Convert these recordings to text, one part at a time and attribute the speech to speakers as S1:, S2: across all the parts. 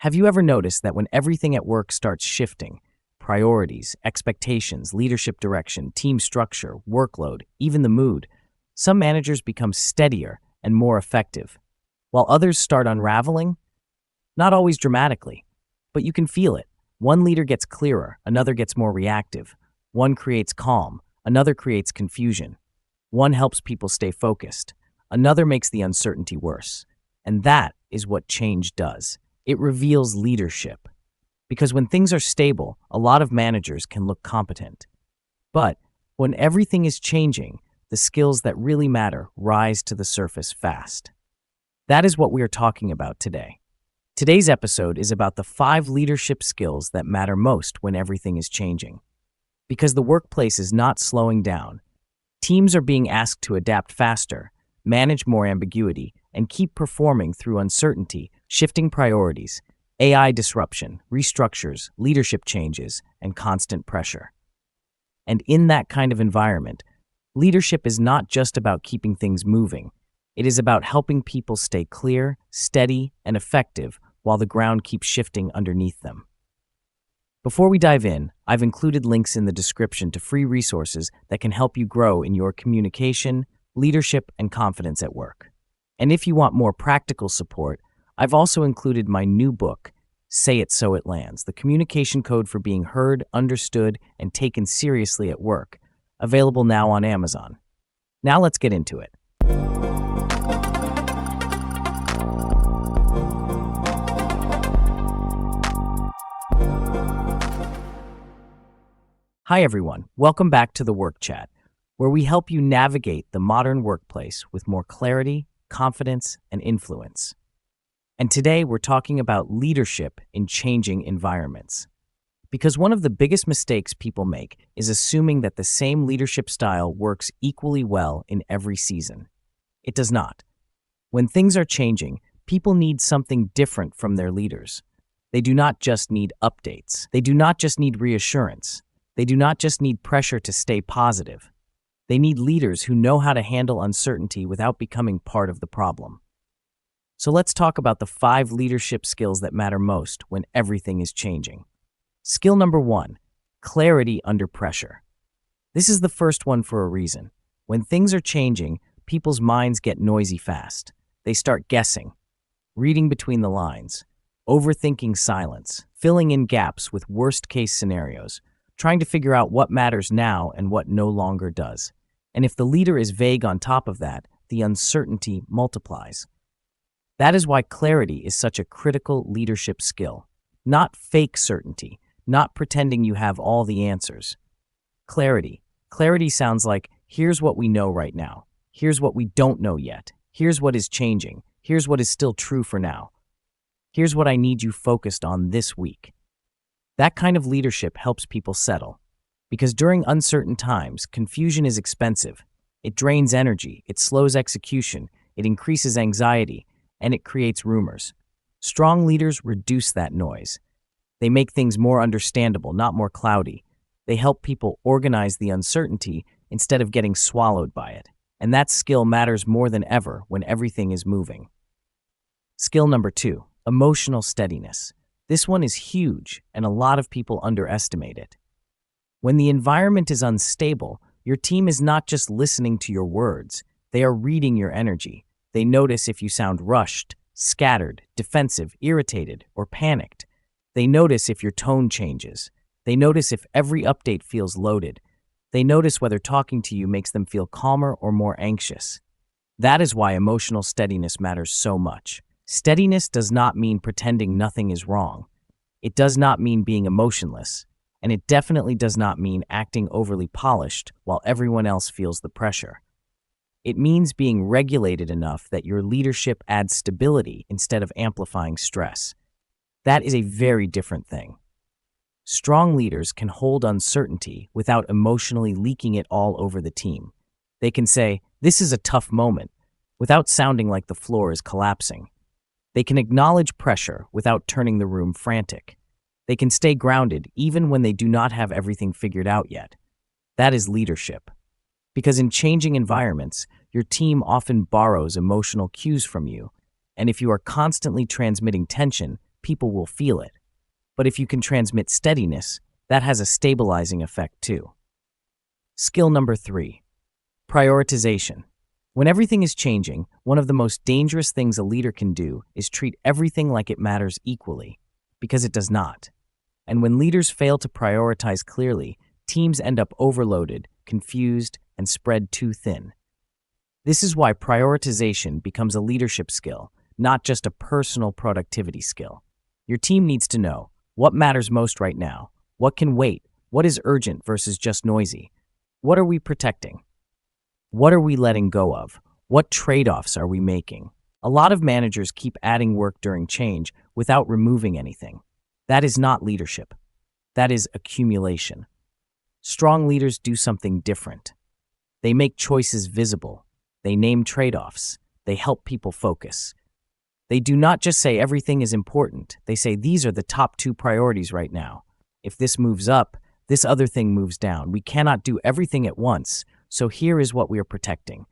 S1: Have you ever noticed that when everything at work starts shifting, priorities, expectations, leadership direction, team structure, workload, even the mood, some managers become steadier and more effective, while others start unraveling? Not always dramatically, but you can feel it. One leader gets clearer, another gets more reactive. One creates calm, another creates confusion. One helps people stay focused, another makes the uncertainty worse. And that is what change does. It reveals leadership. Because when things are stable, a lot of managers can look competent. But when everything is changing, the skills that really matter rise to the surface fast. That is what we are talking about today. Today's episode is about the 5 leadership skills that matter most when everything is changing. Because the workplace is not slowing down, teams are being asked to adapt faster, manage more ambiguity, and keep performing through uncertainty, shifting priorities, AI disruption, restructures, leadership changes, and constant pressure. And in that kind of environment, leadership is not just about keeping things moving. It is about helping people stay clear, steady, and effective while the ground keeps shifting underneath them. Before we dive in, I've included links in the description to free resources that can help you grow in your communication, leadership, and confidence at work. And if you want more practical support, I've also included my new book, Say It So It Lands, the communication code for being heard, understood, and taken seriously at work, available now on Amazon. Now let's get into it. Hi everyone, welcome back to the Work Chat, where we help you navigate the modern workplace with more clarity, confidence, and influence. And today we're talking about leadership in changing environments. Because one of the biggest mistakes people make is assuming that the same leadership style works equally well in every season. It does not. When things are changing, people need something different from their leaders. They do not just need updates. They do not just need reassurance. They do not just need pressure to stay positive. They need leaders who know how to handle uncertainty without becoming part of the problem. So let's talk about the 5 leadership skills that matter most when everything is changing. Skill number 1, clarity under pressure. This is the first one for a reason. When things are changing, people's minds get noisy fast. They start guessing, reading between the lines, overthinking silence, filling in gaps with worst-case scenarios, trying to figure out what matters now and what no longer does. And if the leader is vague on top of that, the uncertainty multiplies. That is why clarity is such a critical leadership skill. Not fake certainty, not pretending you have all the answers. Clarity. Clarity sounds like, here's what we know right now. Here's what we don't know yet. Here's what is changing. Here's what is still true for now. Here's what I need you focused on this week. That kind of leadership helps people settle. Because during uncertain times, confusion is expensive. It drains energy, it slows execution, it increases anxiety, and it creates rumors. Strong leaders reduce that noise. They make things more understandable, not more cloudy. They help people organize the uncertainty instead of getting swallowed by it. And that skill matters more than ever when everything is moving. Skill number 2, emotional steadiness. This one is huge, and a lot of people underestimate it. When the environment is unstable, your team is not just listening to your words, they are reading your energy. They notice if you sound rushed, scattered, defensive, irritated, or panicked. They notice if your tone changes. They notice if every update feels loaded. They notice whether talking to you makes them feel calmer or more anxious. That is why emotional steadiness matters so much. Steadiness does not mean pretending nothing is wrong. It does not mean being emotionless. And it definitely does not mean acting overly polished while everyone else feels the pressure. It means being regulated enough that your leadership adds stability instead of amplifying stress. That is a very different thing. Strong leaders can hold uncertainty without emotionally leaking it all over the team. They can say, "This is a tough moment," without sounding like the floor is collapsing. They can acknowledge pressure without turning the room frantic. They can stay grounded even when they do not have everything figured out yet. That is leadership. Because in changing environments, your team often borrows emotional cues from you, and if you are constantly transmitting tension, people will feel it. But if you can transmit steadiness, that has a stabilizing effect too. Skill number 3, prioritization. When everything is changing, one of the most dangerous things a leader can do is treat everything like it matters equally, because it does not. And when leaders fail to prioritize clearly, teams end up overloaded, confused, and spread too thin. This is why prioritization becomes a leadership skill, not just a personal productivity skill. Your team needs to know what matters most right now, what can wait, what is urgent versus just noisy, what are we protecting, what are we letting go of, what trade-offs are we making. A lot of managers keep adding work during change without removing anything. That is not leadership. That is accumulation. Strong leaders do something different. They make choices visible. They name trade-offs. They help people focus. They do not just say everything is important. They say these are the top 2 priorities right now. If this moves up, this other thing moves down. We cannot do everything at once, so here is what we are protecting.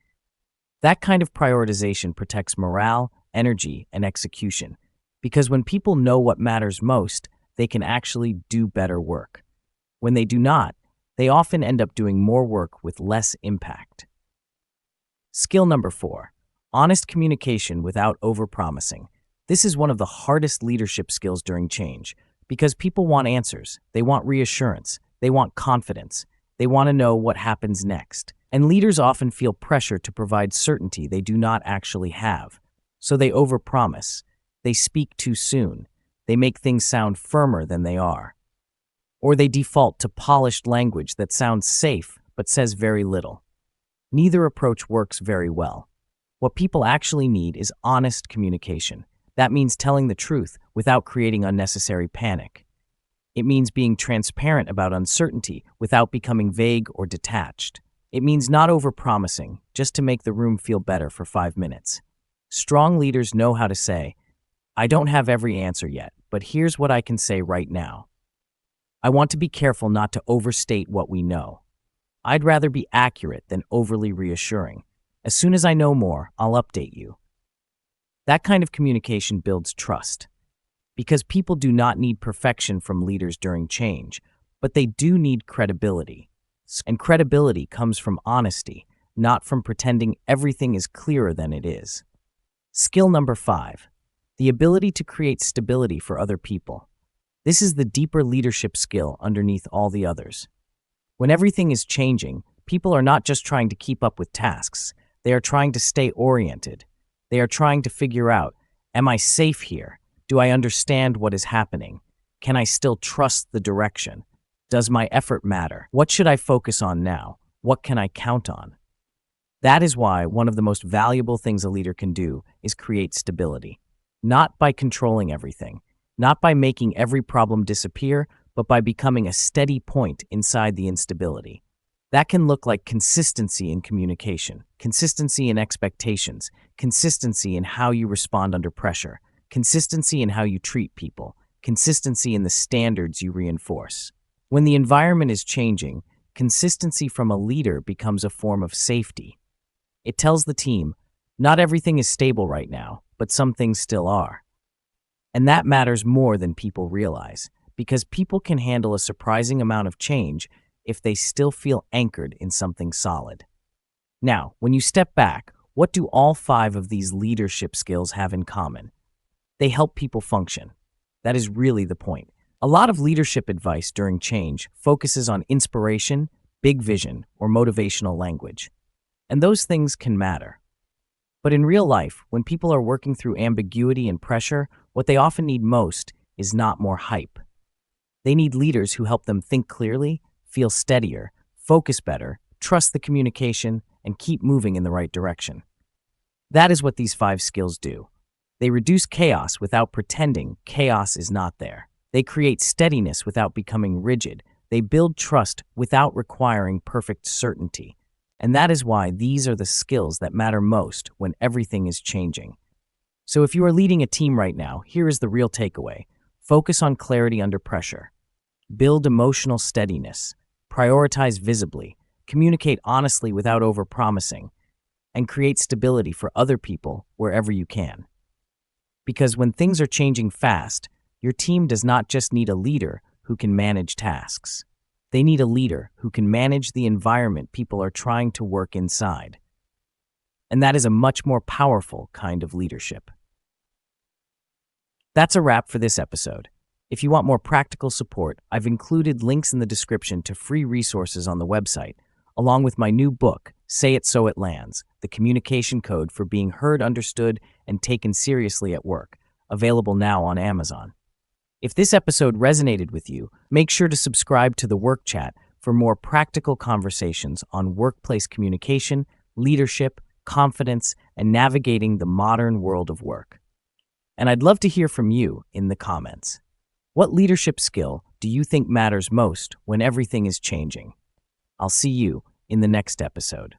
S1: That kind of prioritization protects morale, energy, and execution. Because when people know what matters most, they can actually do better work. When they do not, they often end up doing more work with less impact. Skill number 4, honest communication without overpromising. This is one of the hardest leadership skills during change, because people want answers, they want reassurance, they want confidence, they want to know what happens next. And leaders often feel pressure to provide certainty they do not actually have. So they overpromise, they speak too soon, they make things sound firmer than they are. Or they default to polished language that sounds safe but says very little. Neither approach works very well. What people actually need is honest communication. That means telling the truth without creating unnecessary panic. It means being transparent about uncertainty without becoming vague or detached. It means not overpromising just to make the room feel better for 5 minutes. Strong leaders know how to say, I don't have every answer yet, but here's what I can say right now. I want to be careful not to overstate what we know. I'd rather be accurate than overly reassuring. As soon as I know more, I'll update you. That kind of communication builds trust. Because people do not need perfection from leaders during change, but they do need credibility. And credibility comes from honesty, not from pretending everything is clearer than it is. Skill number 5, the ability to create stability for other people. This is the deeper leadership skill underneath all the others. When everything is changing, people are not just trying to keep up with tasks. They are trying to stay oriented. They are trying to figure out, am I safe here? Do I understand what is happening? Can I still trust the direction? Does my effort matter? What should I focus on now? What can I count on? That is why one of the most valuable things a leader can do is create stability. Not by controlling everything, not by making every problem disappear, but by becoming a steady point inside the instability. That can look like consistency in communication, consistency in expectations, consistency in how you respond under pressure, consistency in how you treat people, consistency in the standards you reinforce. When the environment is changing, consistency from a leader becomes a form of safety. It tells the team, not everything is stable right now, but some things still are. And that matters more than people realize, because people can handle a surprising amount of change if they still feel anchored in something solid. Now, when you step back, what do all 5 of these leadership skills have in common? They help people function. That is really the point. A lot of leadership advice during change focuses on inspiration, big vision, or motivational language. And those things can matter. But in real life, when people are working through ambiguity and pressure, what they often need most is not more hype. They need leaders who help them think clearly, feel steadier, focus better, trust the communication, and keep moving in the right direction. That is what these 5 skills do. They reduce chaos without pretending chaos is not there. They create steadiness without becoming rigid. They build trust without requiring perfect certainty. And that is why these are the skills that matter most when everything is changing. So if you are leading a team right now, here is the real takeaway. Focus on clarity under pressure. Build emotional steadiness. Prioritize visibly. Communicate honestly without overpromising. And create stability for other people wherever you can. Because when things are changing fast, Your team does not just need a leader who can manage tasks. They need a leader who can manage the environment people are trying to work inside. And that is a much more powerful kind of leadership. That's a wrap for this episode. If you want more practical support, I've included links in the description to free resources on the website, along with my new book, Say It So It Lands, The Communication Code for Being Heard, Understood, and Taken Seriously at Work, available now on Amazon. If this episode resonated with you, make sure to subscribe to the Work Chat for more practical conversations on workplace communication, leadership, confidence, and navigating the modern world of work. And I'd love to hear from you in the comments. What leadership skill do you think matters most when everything is changing? I'll see you in the next episode.